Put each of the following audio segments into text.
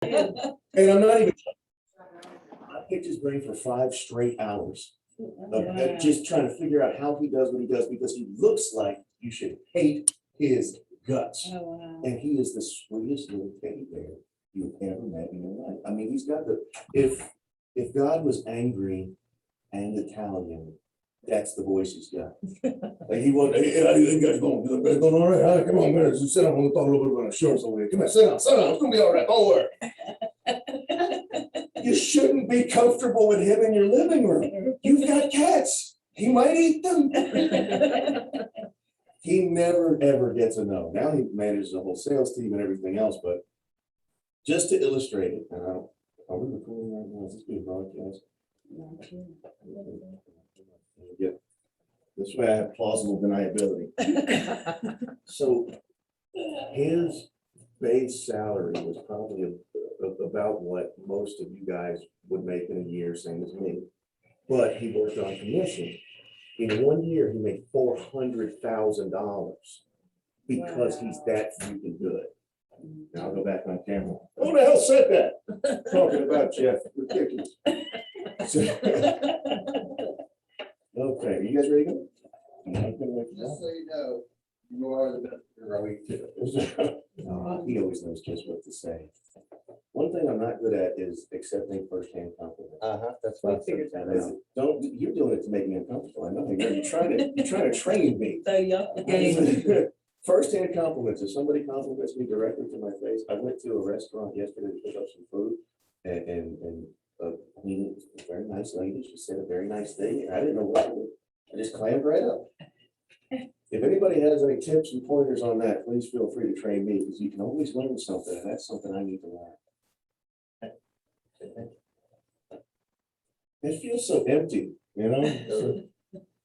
And I'm not even, I picked his brain for 5 straight hours of just trying to figure out how he does what he does, because he looks like you should hate his guts. Oh, wow. And he is the sweetest little teddy bear you've ever met in your life. I mean, he's got the, if God was angry and Italian, that's the voice he's got. Like he won't, hey, how do you think guys going? Going all right? All right, come on, man. Just sit down. I want to talk a little bit about insurance over here. Come on, sit down, sit down. It's gonna be all right. Don't worry. You shouldn't be comfortable with him in your living room. You've got cats. He might eat them. He never, ever gets a no. Now he manages a whole sales team and everything else, but just to illustrate it, and are we recording right now? Is this being broadcast? Yeah. This way I have plausible deniability. So his base salary was probably about what most of you guys would make in a year, same as me. But he worked on commission. In 1 year, he made $400,000 because he's that freaking good. Now I'll go back on camera. Who the hell said that? Talking about Jeff. Ridiculous. Okay, are you guys ready to go? Just so you know, you are the best heroic too. He always knows just what to say. One thing I'm not good at is accepting firsthand compliments. That's Like, don't, you're doing it to make me uncomfortable. I know you're trying to train me. So young again. Firsthand compliments. If somebody compliments me directly to my face, I went to a restaurant yesterday to pick up some food, and I mean, it was a very nice lady. She said a very nice thing. I didn't know what to do. I just clammed right up. If anybody has any tips and pointers on that, please feel free to train me, because you can always learn something, and that's something I need to learn. It feels so empty, you know?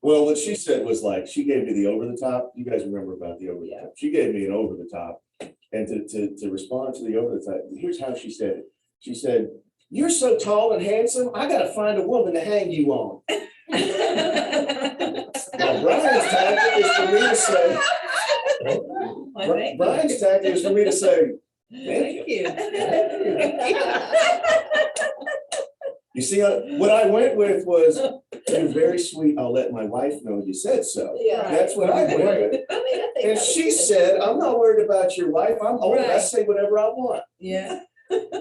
Well, what she said was like, she gave me the over the top. You guys remember about the over the top. She gave me an over the top. And to respond to the over the top, here's how she said it. She said, "You're so tall and handsome, I gotta find a woman to hang you on." Now, Brian's tactic is for me to say, Brian's tactic is for me to say, Thank you. you see, what I went with was, "You're very sweet. I'll let my wife know you said so." Yeah. That's what I went with. I mean, I think And that she was- said, "I'm not worried about your wife. I'm old. I Right. say whatever I want." Yeah,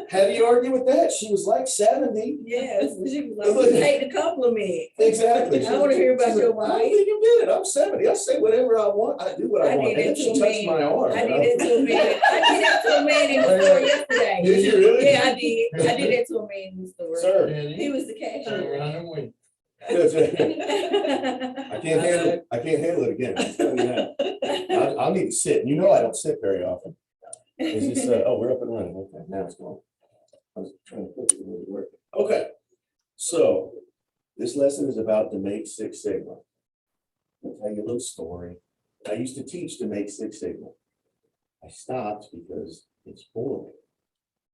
How do you argue with that? She was like 70. yes, she was like, take the compliment. Exactly. I wanna hear about She's your like, "I don't wife." think you did it. I'm 70. I say whatever I want. I do what I I want. did And it then she to touched me. my arm. I you did know? it to a man. I did it to a man in the store yesterday. Did you really? Yeah, I did. I did it to a man in the store. Sir. He was the cashier. I can't handle it. I can't handle it again. I'm telling you that. I'll need to sit. You know I don't sit very often. Is this, oh, we're up and running. Okay, now it's going. I was trying to put it in the work. Okay, so this lesson is about the Make Six Sigma. I'll tell you a little story. I used to teach the Make Six Sigma. I stopped because it's boring.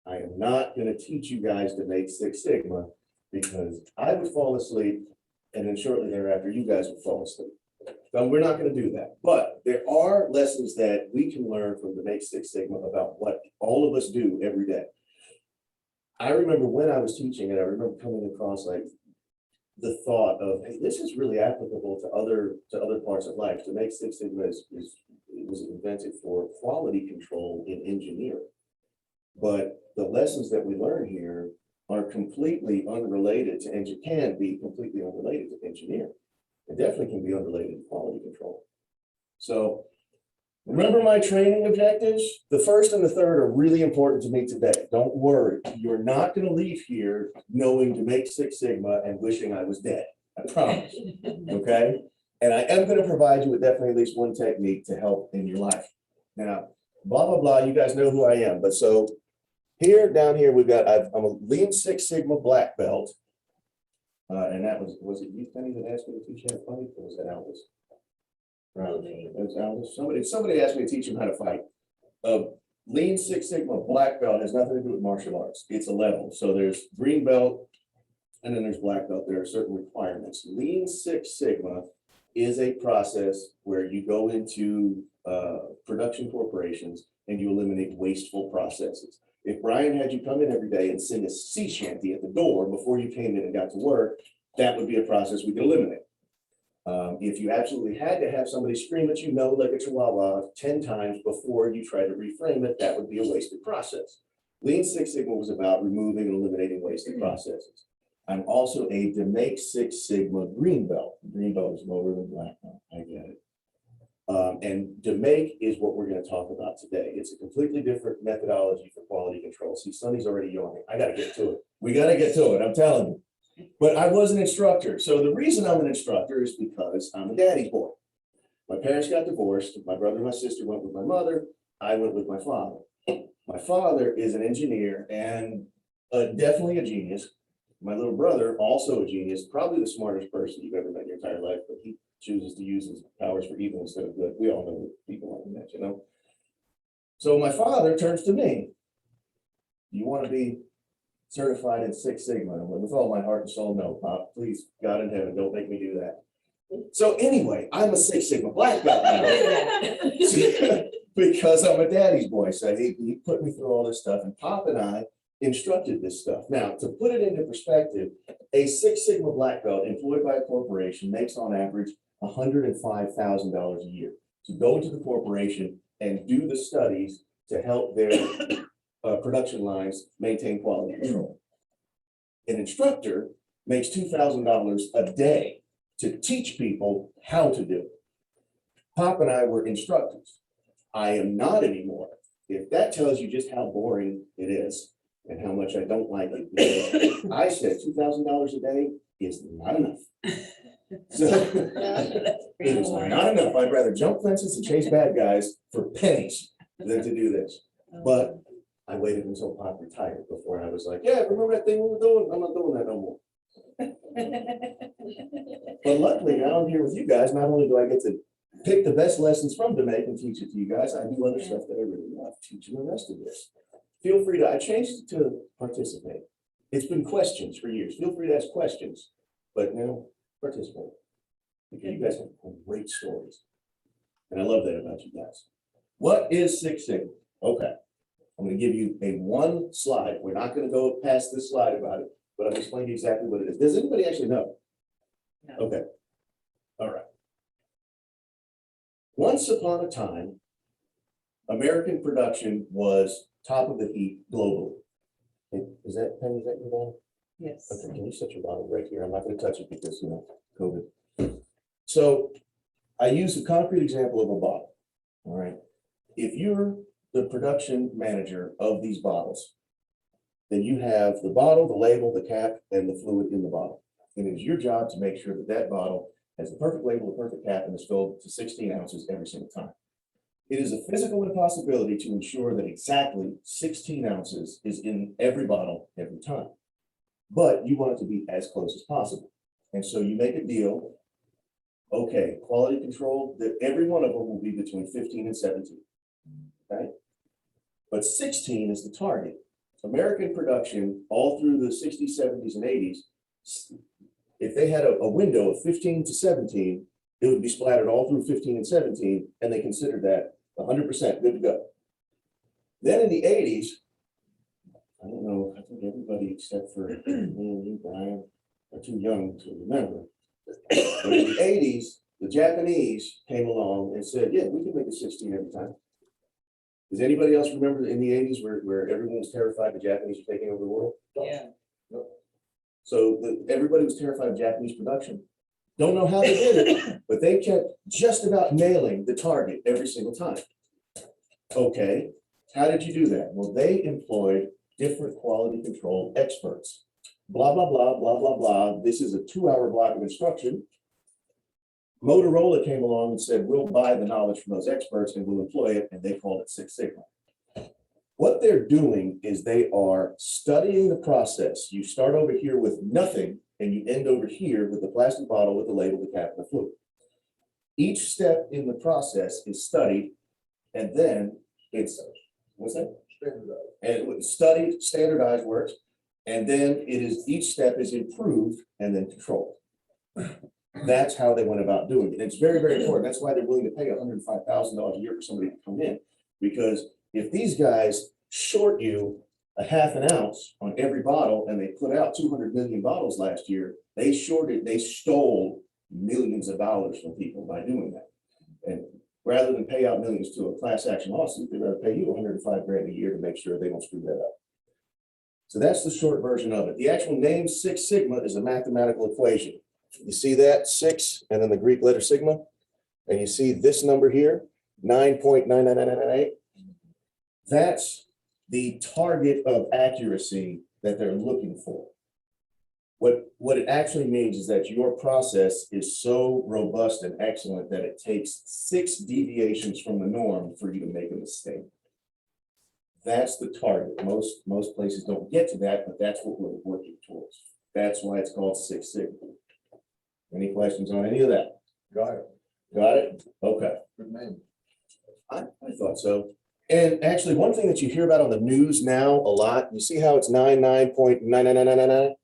I am not going to teach you guys to Make Six Sigma because I would fall asleep, and then shortly thereafter, you guys would fall asleep. So we're not going to do that. But there are lessons that we can learn from the Make Six Sigma about what all of us do every day. I remember when I was teaching it, I remember coming across like the thought of, hey, this is really applicable to other parts of life. The Make Six Sigma it was invented for quality control in engineering. But the lessons that we learn here are completely unrelated to engineering, can be completely unrelated to engineering. It definitely can be unrelated to quality control. So remember my training objectives? The first and the third are really important to me today. Don't worry, you're not going to leave here knowing to make Six Sigma and wishing I was dead. I promise, okay? And I am going to provide you with definitely at least one technique to help in your life. Now, blah, blah, blah, you guys know who I am. But so here, down here, we've got, I'm a Lean Six Sigma black belt. And that was it you, Penny, that asked me to teach you how to fight, or was that Aldous? Right, that's Aldous. Somebody asked me to teach him how to fight. Lean Six Sigma black belt has nothing to do with martial arts. It's a level. So there's green belt, and then there's black belt. There are certain requirements. Lean Six Sigma is a process where you go into production corporations and you eliminate wasteful processes. If Brian had you come in every day and sing a sea shanty at the door before you came in and got to work, that would be a process we could eliminate. If you absolutely had to have somebody scream at you, no, like a chihuahua 10 times before you try to reframe it, that would be a wasted process. Lean Six Sigma was about removing and eliminating wasted processes. I'm also a DMAIC Six Sigma green belt. Green belt is lower than black belt. I get it. And DMAIC is what we're going to talk about today. It's a completely different methodology for quality control. See, Sonny's already yawning. I got to get to it. We got to get to it. I'm telling you. But I was an instructor. So the reason I'm an instructor is because I'm a daddy's boy. My parents got divorced. My brother and my sister went with my mother. I went with my father. My father is an engineer and definitely a genius. My little brother, also a genius, probably the smartest person you've ever met in your entire life, but he chooses to use his powers for evil instead of good. We all know people like that, you know? So my father turns to me. You want to be certified in Six Sigma? I'm like, with all my heart and soul, no, Pop, please, God in heaven, don't make me do that. So anyway, I'm a Six Sigma black belt now. Because I'm a daddy's boy. So he put me through all this stuff, and Pop and I instructed this stuff. Now, to put it into perspective, a Six Sigma black belt employed by a corporation makes on average $105,000 a year to go into the corporation and do the studies to help their production lines maintain quality control. An instructor makes $2,000 a day to teach people how to do it. Pop and I were instructors. I am not anymore. If that tells you just how boring it is and how much I don't like it, I said $2,000 a day is not enough. So, it is not enough. I'd rather jump fences and chase bad guys for pennies than to do this. But I waited until Pop retired before I was like, yeah, remember that thing we were doing? I'm not doing that no more. But luckily now I'm here with you guys. Not only do I get to pick the best lessons from DMAIC and teach it to you guys, I do other stuff that I really love, teaching the rest of this. Feel free to, I changed it to participate. It's been questions for years. Feel free to ask questions, but now participate. Because you guys have great stories. And I love that about you guys. What is Six Sigma? Okay. I'm going to give you a one slide. We're not going to go past this slide about it, but I'm explaining exactly what it is. Does anybody actually know? No. Okay. All right. Once upon a time, American production was top of the heap globally. Is that, Penny, is that your bottle? Yes. Okay, can you set your bottle right here? I'm not going to touch it because, you know, COVID. So I use a concrete example of a bottle. All right. If you're the production manager of these bottles, then you have the bottle, the label, the cap, and the fluid in the bottle. And it is your job to make sure that that bottle has the perfect label, the perfect cap, and is filled to 16 ounces every single time. It is a physical impossibility to ensure that exactly 16 ounces is in every bottle every time. But you want it to be as close as possible. And so you make a deal. Okay, quality control, that every one of them will be between 15 and 17. Right? But 16 is the target. American production all through the 60s, 70s, and 80s, if they had a window of 15 to 17, it would be splattered all through 15 and 17, and they considered that 100% good to go. Then in the 80s, I don't know, I think everybody except for me and you, Brian, are too young to remember. But in the 80s, the Japanese came along and said, yeah, we can make it 16 every time. Does anybody else remember in the 80s where everyone was terrified the Japanese were taking over the world? Yeah. So everybody was terrified of Japanese production. Don't know how they did it, but they kept just about nailing the target every single time. Okay, how did you do that? Well, they employed different quality control experts. Blah, blah, blah, blah, blah, blah. This is a 2-hour block of instruction. Motorola came along and said, we'll buy the knowledge from those experts and we'll employ it, and they called it Six Sigma. What they're doing is they are studying the process. You start over here with nothing, and you end over here with the plastic bottle with the label, the cap, and the fluid. Each step in the process is studied, and then it's, what's that? Standardized. And studied, standardized works, and then it is, each step is improved and then controlled. That's how they went about doing it. It's very, very important. That's why they're willing to pay $105,000 a year for somebody to come in. Because if these guys short you a half an ounce on every bottle, and they put out 200 million bottles last year. They stole millions of dollars from people by doing that. And rather than pay out millions to a class action lawsuit, they'd rather pay you 105 grand a year to make sure they don't screw that up. So that's the short version of it. The actual name Six Sigma is a mathematical equation. You see that 6 and then the Greek letter sigma, and you see this number here, 9.99998. That's the target of accuracy that they're looking for. What it actually means is that your process is so robust and excellent that it takes 6 deviations from the norm for you to make a mistake. That's the target. Most places don't get to that, but that's what we're working towards. That's why it's called Six Sigma. Any questions on any of that? Got it. Got it? Okay. Good name. I thought so. And actually, one thing that you hear about on the news now a lot, you see how it's 99.99999?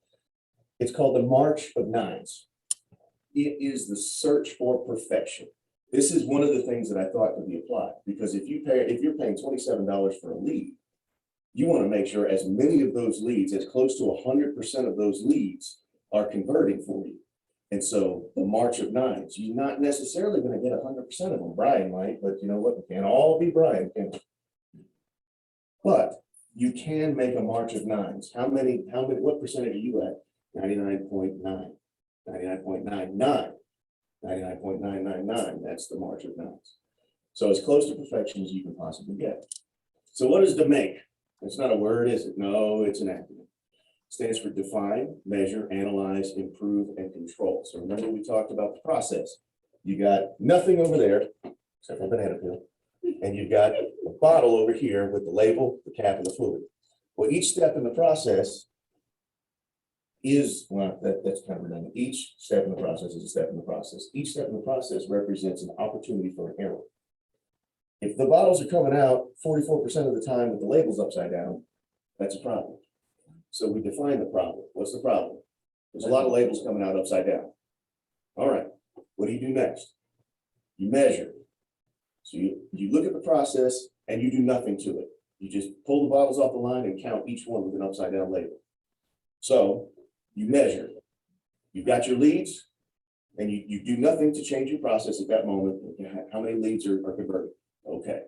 It's called the March of Nines. It is the search for perfection. This is one of the things that I thought could be applied, because if you're paying $27 for a lead, you want to make sure as many of those leads, as close to 100% of those leads are converting for you. And so the March of Nines, you're not necessarily going to get 100% of them. Brian might, but you know what? We can't all be Brian, can we? But you can make a March of Nines. What percentage are you at? 99.9, 99.99, 99.999. That's the March of Nines. So as close to perfection as you can possibly get. So what is DMAIC? It's not a word, is it? No, it's an acronym. Stands for define, measure, analyze, improve, and control. So remember we talked about the process. You got nothing over there, except for banana peel. And you've got a bottle over here with the label, the cap, and the fluid. Well, each step in the process is, well, that's kind of redundant. Each step in the process is a step in the process. Each step in the process represents an opportunity for an error. If the bottles are coming out 44% of the time with the labels upside down, that's a problem. So we define the problem. What's the problem? There's a lot of labels coming out upside down. All right, what do you do next? You measure. So you look at the process and you do nothing to it. You just pull the bottles off the line and count each one with an upside down label. So you measure. You've got your leads and you do nothing to change your process at that moment. How many leads are converted? Okay.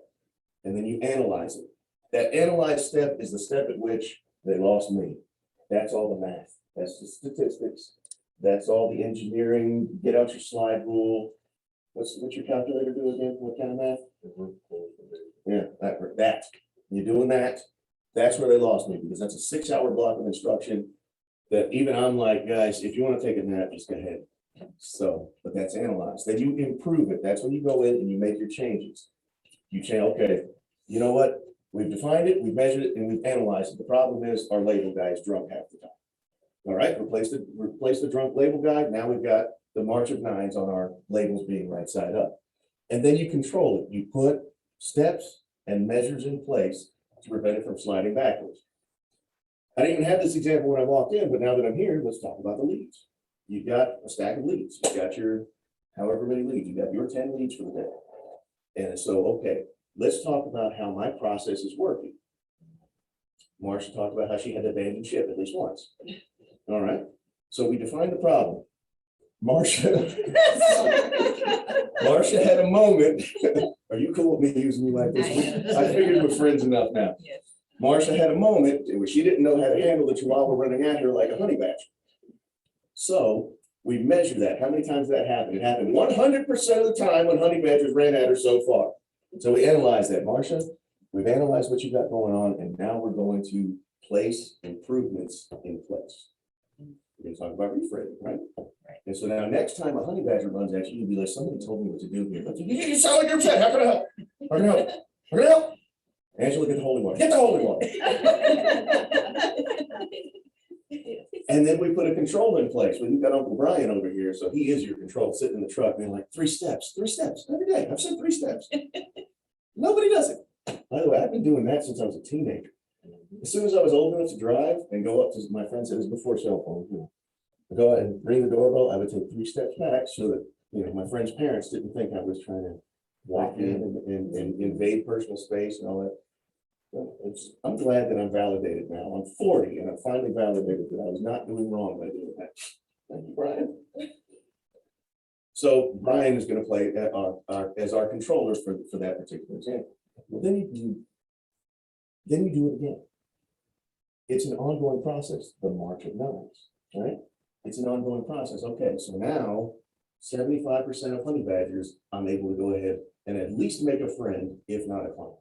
And then you analyze it. That analyze step is the step at which they lost me. That's all the math. That's the statistics. That's all the engineering. Get out your slide rule. What's your calculator do again? What kind of math? Yeah, that. You're doing that. That's where they lost me, because that's a 6-hour block of instruction that even I'm like, guys, if you want to take a nap, just go ahead. So, but that's analyzed. Then you improve it. That's when you go in and you make your changes. You change, okay, you know what? We've defined it, we've measured it, and we've analyzed it. The problem is our label guy is drunk half the time. All right, replace the drunk label guy. Now we've got the March of Nines on our labels being right side up. And then you control it. You put steps and measures in place to prevent it from sliding backwards. I didn't even have this example when I walked in, but now that I'm here, let's talk about the leads. You've got a stack of leads. You've got your however many leads. You got your 10 leads for the day. And so, okay, let's talk about how my process is working. Marsha talked about how she had to abandon ship at least once. All right, so we defined the problem. Marsha had a moment. Are you cool with me using you like this? I figured we're friends enough now. Yes. Marsha had a moment where she didn't know how to handle the chihuahua running at her like a honey badger. So we measured that. How many times did that happen? It happened 100% of the time when honey badgers ran at her so far. So we analyzed that. Marsha, we've analyzed what you got going on, and now we're going to place improvements in place. We're going to talk about rephrasing, right? And so now next time a honey badger runs at you, you'll be like, somebody told me what to do here. But you sound like you're upset. How can I help? How can I help? How can I help? Angela, get the holy water. Get the holy water. And then we put a control in place. Well, you've got Uncle Brian over here, so he is your control, sitting in the truck being like, 3 steps every day. I've said 3 steps. Nobody does it. By the way, I've been doing that since I was a teenager. As soon as I was old enough to drive and go up to, my friend said it was before cell phone. I go out and ring the doorbell. I would take 3 steps back so that, my friend's parents didn't think I was trying to walk in and invade personal space and all that. I'm glad that I'm validated now. I'm 40 and I'm finally validated that I was not doing wrong by doing that. Thank you, Brian. So Brian is going to play as our controller for that particular example. Well, then you do it again. It's an ongoing process, the March of Nines, right? It's an ongoing process. Okay, so now 75% of honey badgers, I'm able to go ahead and at least make a friend, if not a client.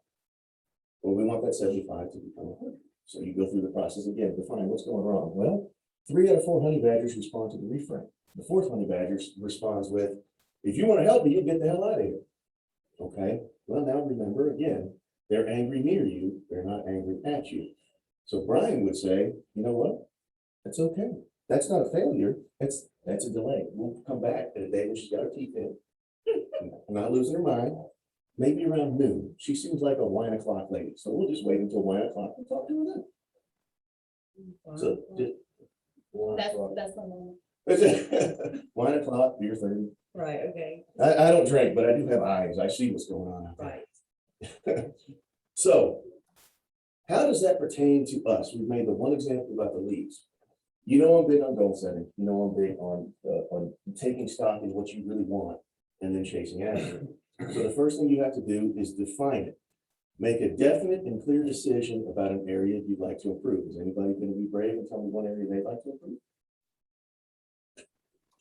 Well, we want that 75 to become 100. So you go through the process again, define what's going wrong. Well, 3 out of 4 honey badgers respond to the reframe. The 4th honey badger responds with, if you want to help me, you get the hell out of here. Okay, well, now remember again, they're angry near you, they're not angry at you. So Brian would say, you know what? That's okay. That's not a failure. That's a delay. We'll come back in a day when she's got her teeth in. Not losing her mind. Maybe around noon. She seems like a wine o'clock lady. So we'll just wait until wine o'clock and talk to her then. So That's the moment. wine o'clock, beer 30. Right, okay, I don't drink, but I do have eyes. I see what's going on out there. right. So how does that pertain to us? We've made the one example about the leads. You know, I'm big on goal setting. You know, I'm big on taking stock in what you really want and then chasing after it. So the first thing you have to do is define it. Make a definite and clear decision about an area you'd like to improve. Is anybody going to be brave and tell me one area they'd like to improve?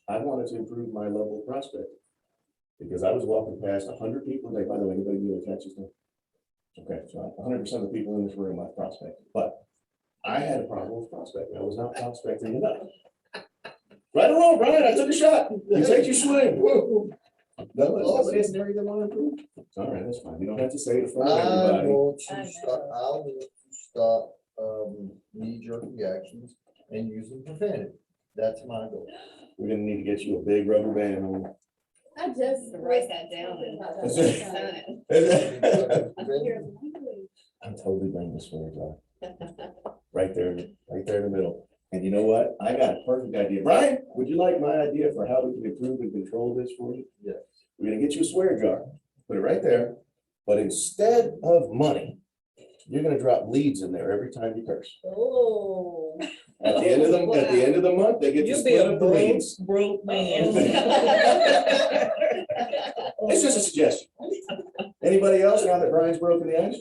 I wanted to improve my level of prospecting because I was walking past 100 people a day. By the way, anybody new to Texas? Okay, so 100% of the people in this room I've prospected, but I had a problem with prospecting. I was not prospecting enough. Right or wrong, Brian, I took a shot. You take your swing. No, nobody has an area they want to improve. It's all right, that's fine. You don't have to say it in front of everybody. I'll need to stop, knee-jerk reactions and using profanity. That's my goal. We're gonna need to get you a big rubber band on. I just Write that down and sign it. I'm totally bringing this for you, right there in the middle. And you know what? I got a perfect idea. Brian, would you like my idea for how we can improve and control this for you? Yes. We're gonna get you a swear jar, put it right there, but instead of money, you're gonna drop leads in there every time you curse. Oh. At the end of the month, they get to You'll be split a up the leads. broke man. It's just a suggestion. Anybody else, now that Brian's broken the ice?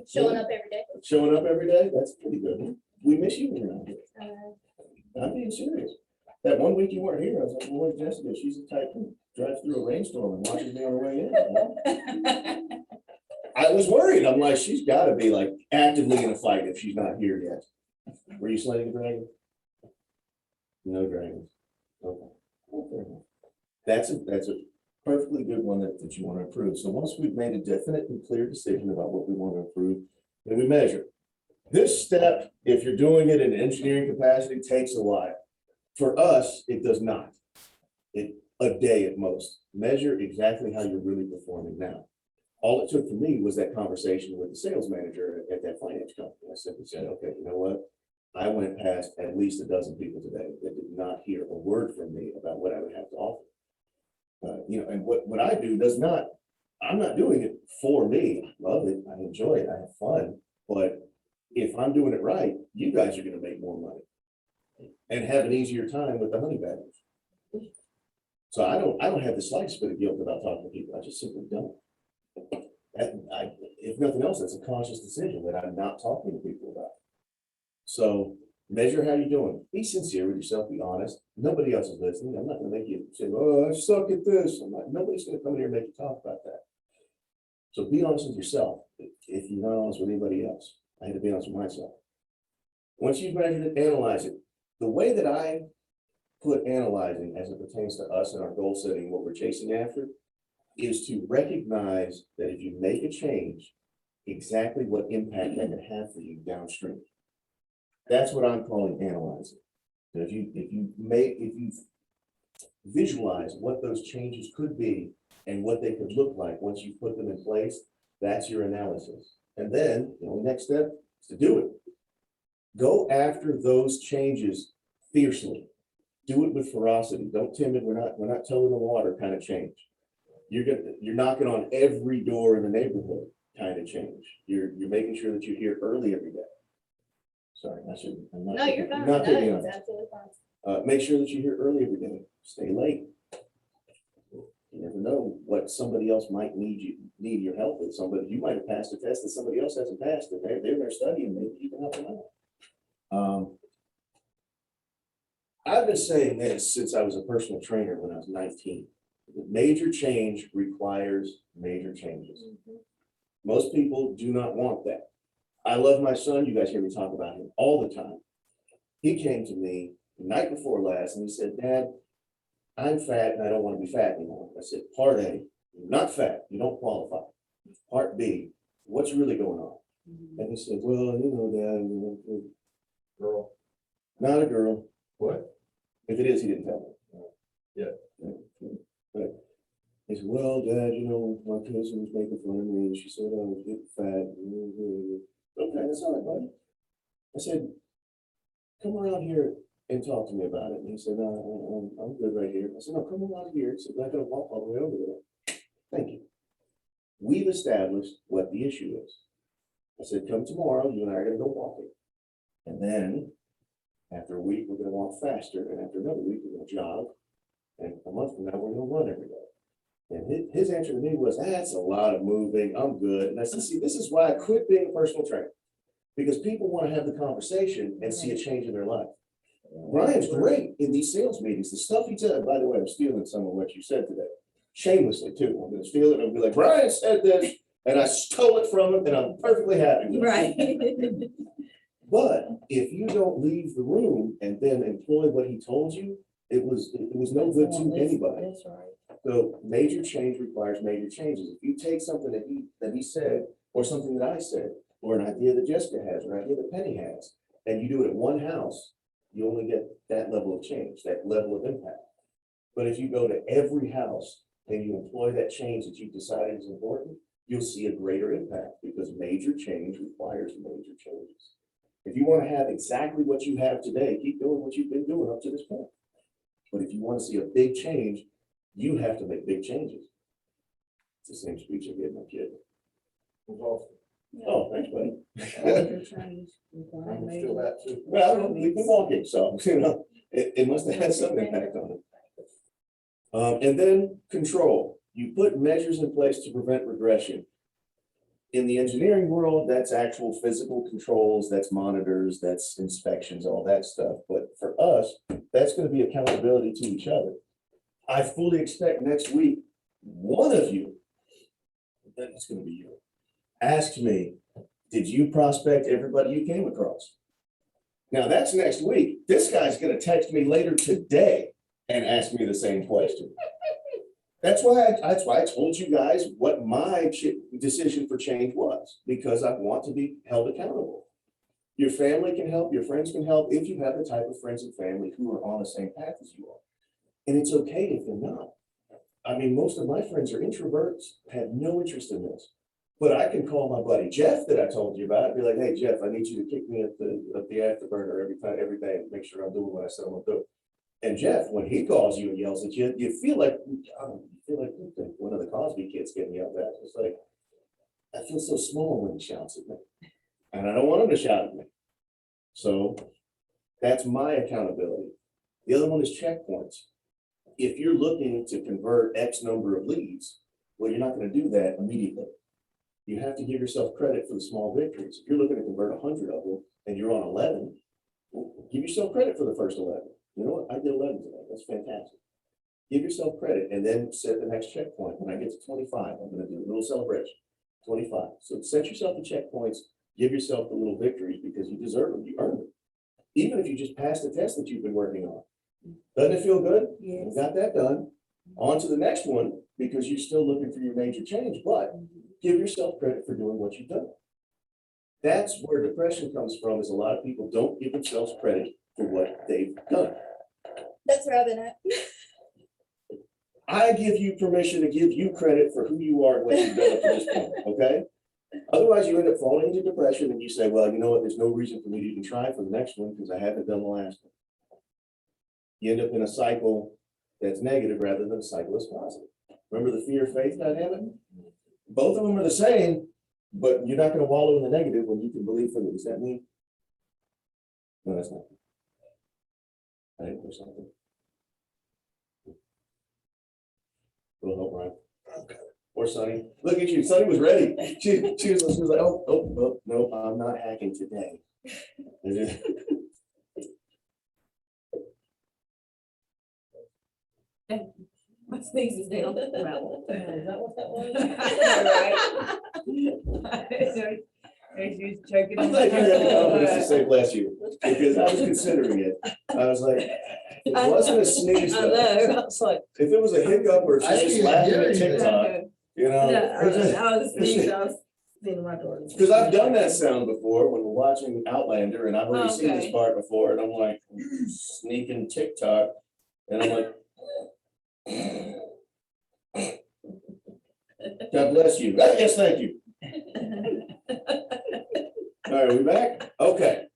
Showing up every day. Showing up every day? That's pretty good. We miss you when you're not here. I'm being serious. That one week you weren't here, I was like, well, where's Jessica? She's the type who drives through a rainstorm and watches me on the way in. I was worried. I'm like, she's gotta be like actively in a fight if she's not here yet. Were you slaying a dragon? No dragons. Okay. Okay. That's a perfectly good one that you want to improve. So once we've made a definite and clear decision about what we want to improve, then we measure. This step, if you're doing it in engineering capacity, takes a while. For us, it does not. A day at most. Measure exactly how you're really performing now. All it took for me was that conversation with the sales manager at that finance company. I simply said, okay, you know what? I went past at least a dozen people today that did not hear a word from me about what I would have to offer. And what I do does not, I'm not doing it for me. I love it. I enjoy it. I have fun. But if I'm doing it right, you guys are going to make more money and have an easier time with the honey badgers. So I don't have the slightest bit of guilt about talking to people. I just simply don't. If nothing else, that's a conscious decision that I'm not talking to people about. So measure how you're doing. Be sincere with yourself. Be honest. Nobody else is listening. I'm not going to make you say, "Oh, I suck at this." Nobody's going to come in here and make you talk about that. So be honest with yourself. If you're not honest with anybody else, I had to be honest with myself. Once you've measured it, analyze it. The way that I put analyzing as it pertains to us and our goal setting, what we're chasing after, is to recognize that if you make a change, exactly what impact that can have for you downstream. That's what I'm calling analyzing. And if you visualize what those changes could be and what they could look like once you put them in place, that's your analysis. And then the next step is to do it. Go after those changes fiercely. Do it with ferocity. Don't timid. We're not toeing the water kind of change. You're knocking on every door in the neighborhood. kind of change. You're making sure that you're here early every day. Sorry, I shouldn't. I'm not No, taking- you're fine. Not No, taking it's on. absolutely fine. Make sure that you're here early every day. Stay late. You never know what somebody else might need your help with. Somebody, you might have passed a test that somebody else hasn't passed, and they're there studying, maybe you can help them out. I've been saying this since I was a personal trainer when I was 19. Major change requires major changes. Most people do not want that. I love my son. You guys hear me talk about him all the time. He came to me the night before last and he said, Dad, I'm fat and I don't want to be fat anymore. I said, part A, you're not fat, you don't qualify. Part B, what's really going on? And he said, well, Dad, Girl, not a girl. what? If it is, he didn't tell me. Yeah. But he said, well, Dad, my cousin was making fun of me and she said I was getting fat. Okay, that's all right, buddy. I said, come around here and talk to me about it. And he said, no, I'm good right here. I said, no, come around here. He said, I'm not gonna walk all the way over there. Thank you. We've established what the issue is. I said, come tomorrow, you and I are gonna go walking. And then after a week, we're gonna walk faster. And after another week, we're gonna jog. And a month from now, we're gonna run every day. And his answer to me was, that's a lot of moving. I'm good. And I said, see, this is why I quit being a personal trainer. Because people want to have the conversation and see a change in their life. Brian's great in these sales meetings. The stuff he said, by the way, I'm stealing some of what you said today. Shamelessly too. I'm gonna steal it and I'll be like, Brian said this, and I stole it from him and I'm perfectly happy with it. Right. But if you don't leave the room and then employ what he told you, it was no good to anybody. That's right. So major change requires major changes. If you take something that he said, or something that I said, or an idea that Jessica has, or an idea that Penny has, and you do it at one house, you only get that level of change, that level of impact. But if you go to every house and you employ that change that you've decided is important, you'll see a greater impact because major change requires major changes. If you want to have exactly what you have today, keep doing what you've been doing up to this point. But if you want to see a big change, you have to make big changes. It's the same speech I gave my kid. Was awesome. Oh, thanks, buddy. Major change. I'm still that too. Well, we've been walking, so, it must have had some impact on it. And then control. You put measures in place to prevent regression. In the engineering world, that's actual physical controls, that's monitors, that's inspections, all that stuff. But for us, that's going to be accountability to each other. I fully expect next week, one of you, then it's going to be you, ask me, did you prospect everybody you came across? Now that's next week. This guy's going to text me later today and ask me the same question. That's why I told you guys what my decision for change was, because I want to be held accountable. Your family can help, your friends can help if you have the type of friends and family who are on the same path as you are. And it's okay if they're not. I mean, most of my friends are introverts, have no interest in this. But I can call my buddy Jeff that I told you about and be like, hey, Jeff, I need you to kick me at the afterburner every day and make sure I'm doing what I said I'm gonna do. And Jeff, when he calls you and yells at you, you feel like one of the Cosby kids getting yelled at. It's like, I feel so small when he shouts at me. And I don't want him to shout at me. So that's my accountability. The other one is checkpoints. If you're looking to convert X number of leads, well, you're not going to do that immediately. You have to give yourself credit for the small victories. If you're looking to convert 100 of them and you're on 11, well, give yourself credit for the first 11. You know what? I did 11 today. That's fantastic. Give yourself credit and then set the next checkpoint. When I get to 25, I'm going to do a little celebration. 25. So set yourself the checkpoints, give yourself the little victories because you deserve them. You earned them. Even if you just passed the test that you've been working on. Doesn't it feel good? Yes. You got that done. On to the next one because you're still looking for your major change, but give yourself credit for doing what you've done. That's where depression comes from, is a lot of people don't give themselves credit for what they've done. That's where I've been at. I give you permission to give you credit for who you are and what you've done up to this point, okay? Otherwise, you end up falling into depression and you say, well, you know what, there's no reason for me to even try for the next one because I haven't done the last one. You end up in a cycle that's negative rather than a cycle that's positive. Remember the fear-faith dynamic? Both of them are the same, But you're not gonna wallow in the negative when you can believe for it. Does that mean? No, that's not. I didn't push something. Will help, right? Okay. Or Sonny. Look at you. Sonny was ready. She was like, oh, no, I'm not hacking today. My sneeze is down. Gravel. Is that what that was? She's choking. I'm glad you had the confidence to say bless you, because I was considering it. I was like, it wasn't a sneeze I though. know, I was like, If it was a hiccup or I she's just can't laughing hear at anything. TikTok, you know. I was sneezing, I was seeing my door. Because I've done that sound before when we're watching Outlander, and I've already seen this Okay. part before, and I'm like sneaking TikTok, and I'm like. God bless you. Yes, thank you. All right, are we back? Okay.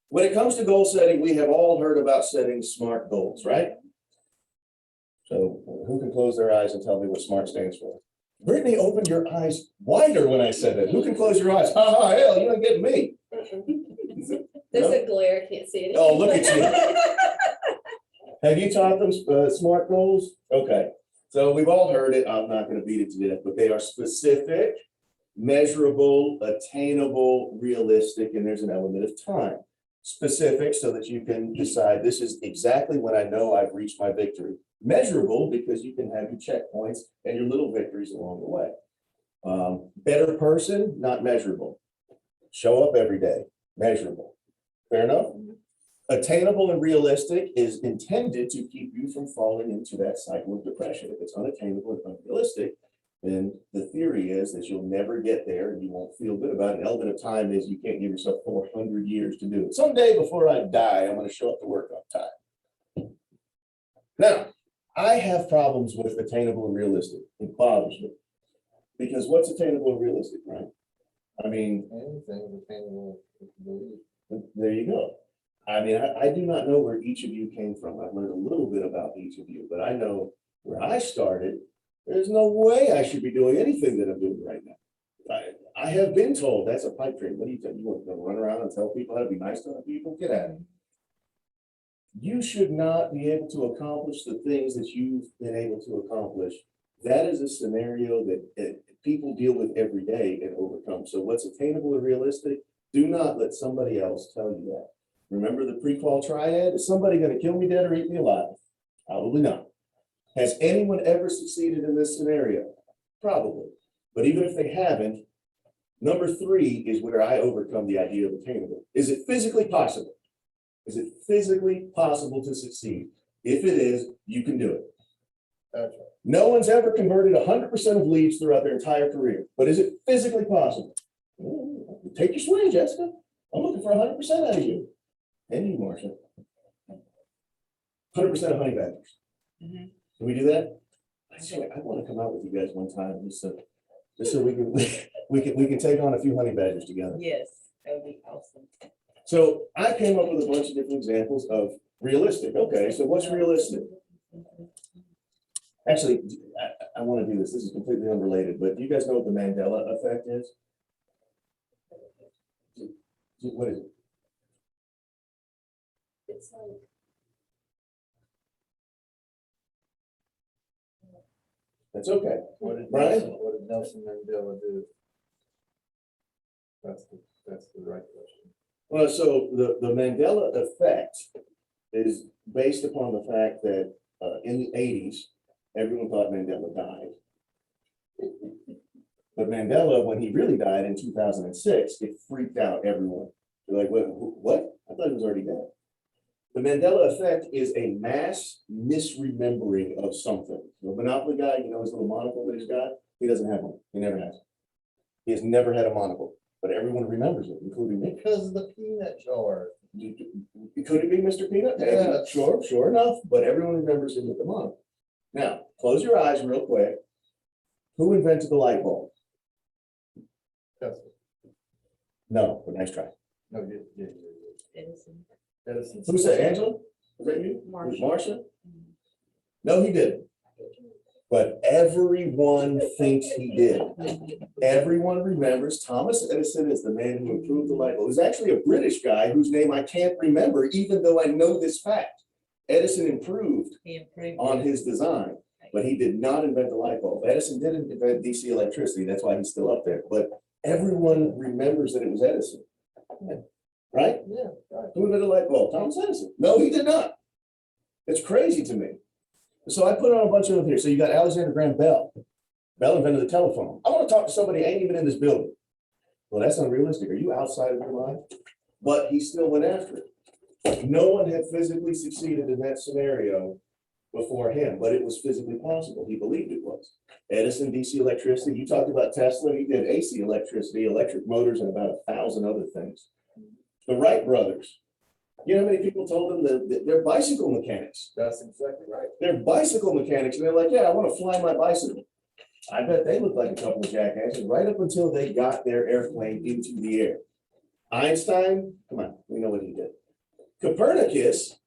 When it comes to goal setting, we have all heard about setting SMART goals, right? So who can close their eyes and tell me what SMART stands for? Brittany opened your eyes wider when I said it. Who can close your eyes? Ha ha, hell, you ain't getting me. There's No? a glare, I can't see it. Oh, look at you. Have you taught them SMART goals? Okay, so we've all heard it. I'm not going to beat it to death, but they are specific, measurable, attainable, realistic, and there's an element of time. Specific so that you can decide this is exactly when I know I've reached my victory. Measurable because you can have your checkpoints and your little victories along the way. Better person, not measurable. Show up every day, measurable. Fair enough? Attainable and realistic is intended to keep you from falling into that cycle of depression. If it's unattainable and unrealistic, then the theory is that you'll never get there and you won't feel good about it. An element of time is you can't give yourself 400 years to do it. Someday before I die, I'm going to show up to work on time. Now, I have problems with attainable and realistic. It bothers me. Because what's attainable and realistic, right? I mean, Anything is attainable if you believe. there you go. I mean, I do not know where each of you came from. I've learned a little bit about each of you, but I know where I started. There's no way I should be doing anything that I'm doing right now. I have been told that's a pipe dream. What do you think? You want to run around and tell people how to be nice to other people? Get at it. You should not be able to accomplish the things that you've been able to accomplish. That is a scenario that people deal with every day and overcome. So what's attainable and realistic? Do not let somebody else tell you that. Remember the pre-qual triad? Is somebody going to kill me dead or eat me alive? Probably not. Has anyone ever succeeded in this scenario? Probably. But even if they haven't, number 3 is where I overcome the idea of attainable. Is it physically possible? Is it physically possible to succeed? If it is, you can do it. That's right. No one's ever converted 100% of leads throughout their entire career, but is it physically possible? Take your swing, Jessica. I'm looking for 100% out of you. And you, Marcia. 100% of honey badgers. Mhm. Can we do that? I want to come out with you guys one time, just so we can we can take on a few honey badgers together. Yes, that would be awesome. So I came up with a bunch of different examples of realistic. Okay, so what's realistic? Actually, I want to do this. This is completely unrelated, but do you guys know what the Mandela effect is? What is it? It's like, That's okay. What did Brian? Nelson Mandela do? That's the right question. Well, so the Mandela effect is based upon the fact that in the 80s, everyone thought Mandela died. But Mandela, when he really died in 2006, it freaked out everyone. They're like, what? I thought he was already dead. The Mandela effect is a mass misremembering of something. The Monopoly guy, you know his little monocle that he's got? He doesn't have one. He never has. He has never had a monocle, but everyone remembers it, including me. Because of the peanut jar. Could it be Mr. Peanut? Maybe. Yeah. Sure enough, but everyone remembers him with the monocle. Now, close your eyes real quick. Who invented the light bulb? Tesla. No, but nice try. No, yeah. Edison. Edison. Who said Angela? Was that you? Marcia. Marcia? No, he didn't. But everyone thinks he did. Everyone remembers Thomas Edison is the man who improved the light bulb. It was actually a British guy whose name I can't remember, even though I know this fact. Edison improved He improved. on his design, but he did not invent the light bulb. Edison didn't invent DC electricity. That's why he's still up there. But everyone remembers that it was Edison. Right? Yeah, right. Who invented the light bulb? Thomas Edison. No, he did not. It's crazy to me. So I put on a bunch of them here. So you got Alexander Graham Bell. Bell invented the telephone. I want to talk to somebody who ain't even in this building. Well, that's unrealistic. Are you outside of your mind? But he still went after it. No one had physically succeeded in that scenario before him, but it was physically possible. He believed it was. Edison, DC electricity. You talked about Tesla. He did AC electricity, electric motors, and about 1,000 other things. The Wright brothers. You know how many people told them that they're bicycle mechanics? That's exactly right. They're bicycle mechanics, and they're like, yeah, I want to fly my bicycle. I bet they look like a couple of jackasses right up until they got their airplane into the air. Einstein, come on, we know what he did. Copernicus,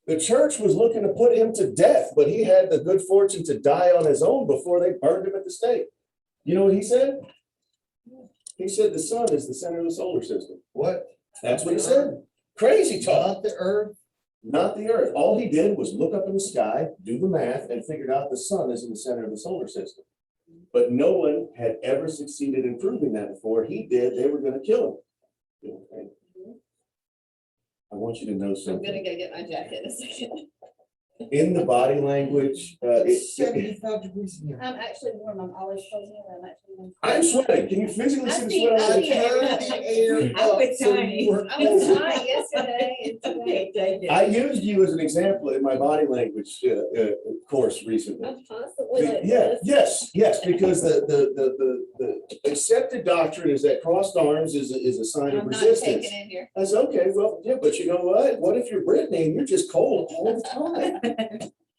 the church was looking to put him to death, but he had the good fortune to die on his own before they burned him at the stake. You know what he said? He said the sun is the center of the solar system. What? That's what he said. Crazy talk. Not the earth? Not the earth. All he did was look up in the sky, do the math, and figured out the sun is in the center of the solar system. But no one had ever succeeded in proving that before. He did. They were going to kill him. Okay. I want you to know I'm something. gonna go get my jacket in a second. In the body language, It's 75 degrees in here. I'm actually warm. I'm always frozen. I'm actually. I'm sweating. Can you physically see the sweat on I my see face? it. Turn the air I up was so tiny. you weren't I was cold. hot yesterday and today. Take it. I used you as an example in my body language course recently. I'm constantly like Yeah, this. yes, because the accepted doctrine is that crossed arms is a sign of I'm not resistance. taking in here. I said, okay, well, yeah, but you know what? What if you're Brittany and you're just cold all the time?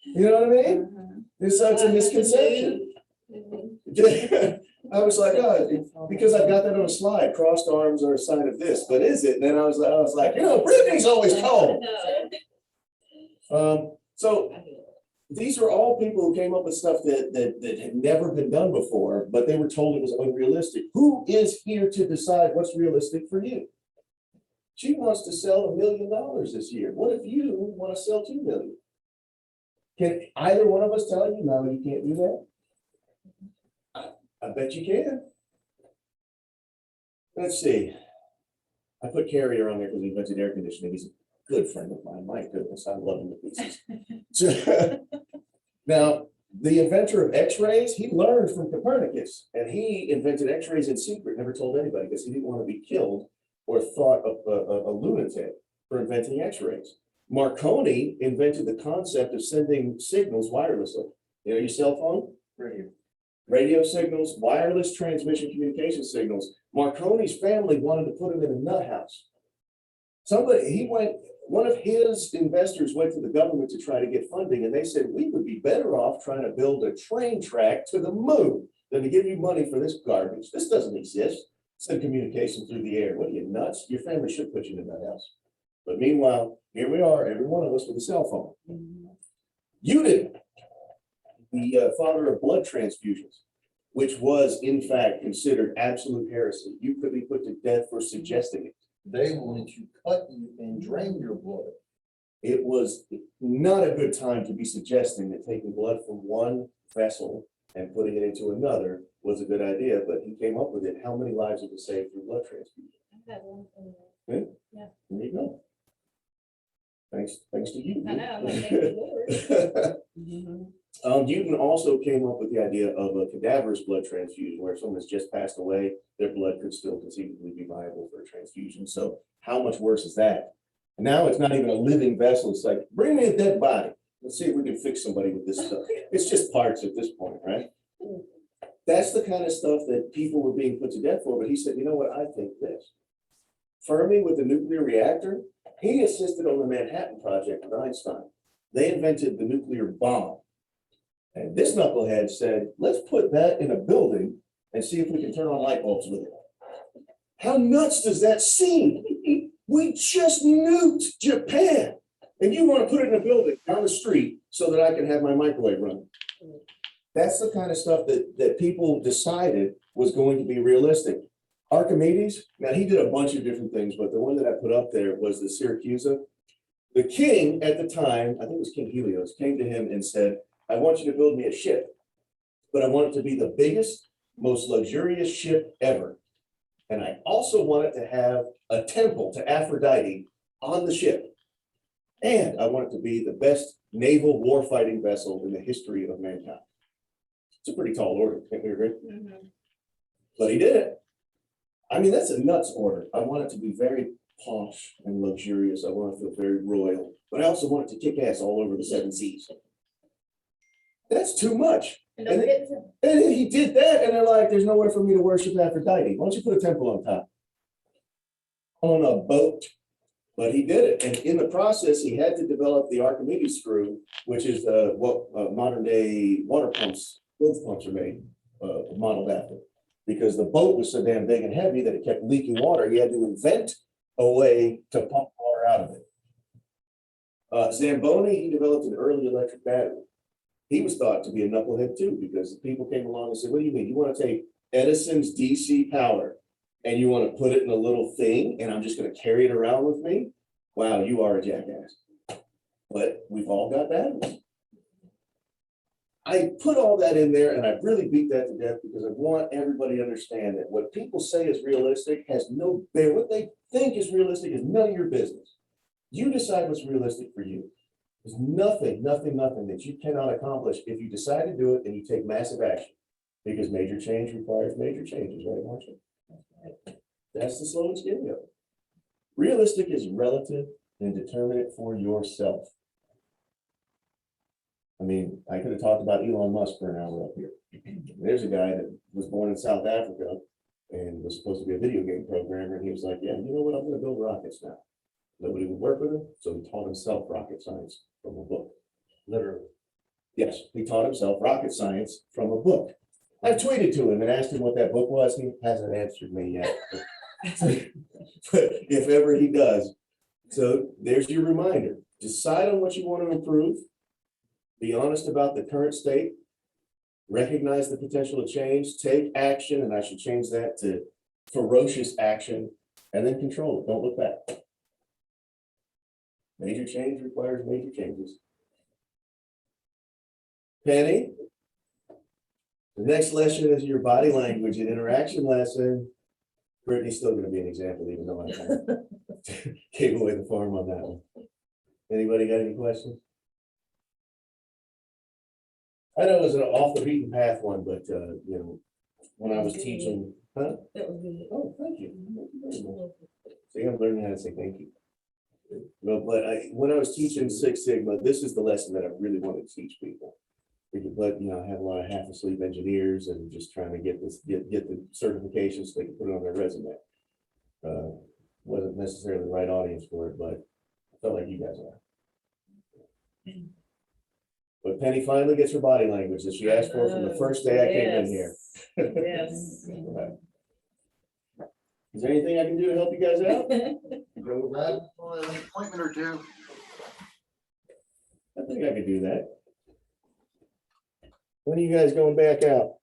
You know what I mean? It's such a misconception. Mhm. I was like, oh, because I've got that on a slide, crossed arms are a sign of this, but is it? And then I was like, you know, Brittany's always cold. So these are all people who came up with stuff that had never been done before, but they were told it was unrealistic. Who is here to decide what's realistic for you? She wants to sell $1 million this year. What if you want to sell 2 million? Can either one of us tell you, no, you can't do that? I bet you can. Let's see. I put Carrier on there because he invented air conditioning. He's a good friend of mine. My goodness, I love him to pieces. Now, the inventor of X-rays, he learned from Copernicus, and he invented X-rays in secret, never told anybody because he didn't want to be killed or thought of a lunatic for inventing X-rays. Marconi invented the concept of sending signals wirelessly. You know, your cell phone? Radio signals, wireless transmission communication signals. Marconi's family wanted to put him in a nut house. One of his investors went to the government to try to get funding, and they said, we would be better off trying to build a train track to the moon than to give you money for this garbage. This doesn't exist. Send communication through the air. What are you, nuts? Your family should put you in a nut house. But meanwhile, here we are, every one of us with a cell phone. Euclid, the father of blood transfusions, which was in fact considered absolute heresy. You could be put to death for suggesting it. They wanted to cut you and drain your blood. It was not a good time to be suggesting that taking blood from one vessel and putting it into another was a good idea, but he came up with it. How many lives have been saved through blood transfusion? I had one from Yeah. Yeah. There you go. Thanks to you. I know, I'm like, thank the Lord. Newton also came up with the idea of a cadaverous blood transfusion, where if someone has just passed away, their blood could still conceivably be viable for a transfusion. So how much worse is that? And now it's not even a living vessel. It's like, bring me a dead body. Let's see if we can fix somebody with this stuff. It's just parts at this point, right? That's the kind of stuff that people were being put to death for. But he said, you know what? I think this. Fermi with the nuclear reactor, he assisted on the Manhattan Project with Einstein. They invented the nuclear bomb. And this knucklehead said, let's put that in a building and see if we can turn on light bulbs with it. How nuts does that seem? We just nuked Japan. And you want to put it in a building down the street so that I can have my microwave running. That's the kind of stuff that people decided was going to be realistic. Archimedes, now he did a bunch of different things, but the one that I put up there was the Syracusa. The king at the time, I think it was King Helios, came to him and said, I want you to build me a ship, but I want it to be the biggest, most luxurious ship ever. And I also want it to have a temple to Aphrodite on the ship. And I want it to be the best naval warfighting vessel in the history of mankind. It's a pretty tall order, can't we agree? But he did it. I mean, that's a nuts order. I want it to be very posh and luxurious. I want it to feel very royal, but I also want it to kick ass all over the 7 seas. That's too much. And don't forget to- And then he did that, and they're like, there's nowhere for me to worship Aphrodite. Why don't you put a temple on top? On a boat. But he did it. And in the process, he had to develop the Archimedes screw, which is what modern day water pumps, bilge pumps are made, modeled after. Because the boat was so damn big and heavy that it kept leaking water. He had to invent a way to pump water out of it. Zamboni, he developed an early electric battery. He was thought to be a knucklehead too, because people came along and said, what do you mean? You want to take Edison's DC power and you want to put it in a little thing and I'm just going to carry it around with me? Wow, you are a jackass. But we've all got batteries. I put all that in there and I really beat that to death because I want everybody to understand that what people say is realistic has no bear. What they think is realistic is none of your business. You decide what's realistic for you. There's nothing that you cannot accomplish if you decide to do it and you take massive action. Because major change requires major changes, right, Marcia? That's the slow and skinny of it. Realistic is relative and determine it for yourself. I mean, I could have talked about Elon Musk for an hour up here. There's a guy that was born in South Africa and was supposed to be a video game programmer. And he was like, yeah, you know what? I'm going to build rockets now. Nobody would work with him. So he taught himself rocket science from a book. Literally. Yes, he taught himself rocket science from a book. I've tweeted to him and asked him what that book was. He hasn't answered me yet. But if ever he does. So there's your reminder. Decide on what you want to improve. Be honest about the current state. Recognize the potential of change. Take action, and I should change that to ferocious action, and then control it. Don't look back. Major change requires major changes. Penny, the next lesson is your body language and interaction lesson. Brittany's still going to be an example, even though I gave away the farm on that one. Anybody got any questions? I know it was an off the beaten path one, but you know, when I was teaching, huh? That was good. Oh, thank you. Thank you very much. See, I'm learning how to say thank you. No, but when I was teaching Six Sigma, this is the lesson that I really wanted to teach people. But you know, I have a lot of half asleep engineers and just trying to get the certifications so they can put it on their resume. Wasn't necessarily the right audience for it, but I felt like you guys are. But Penny finally gets her body language that she asked for from the first day I came in here. Yes. Is there anything I can do to help you guys out? Go right. An appointment or two. I think I could do that. When are you guys going back out?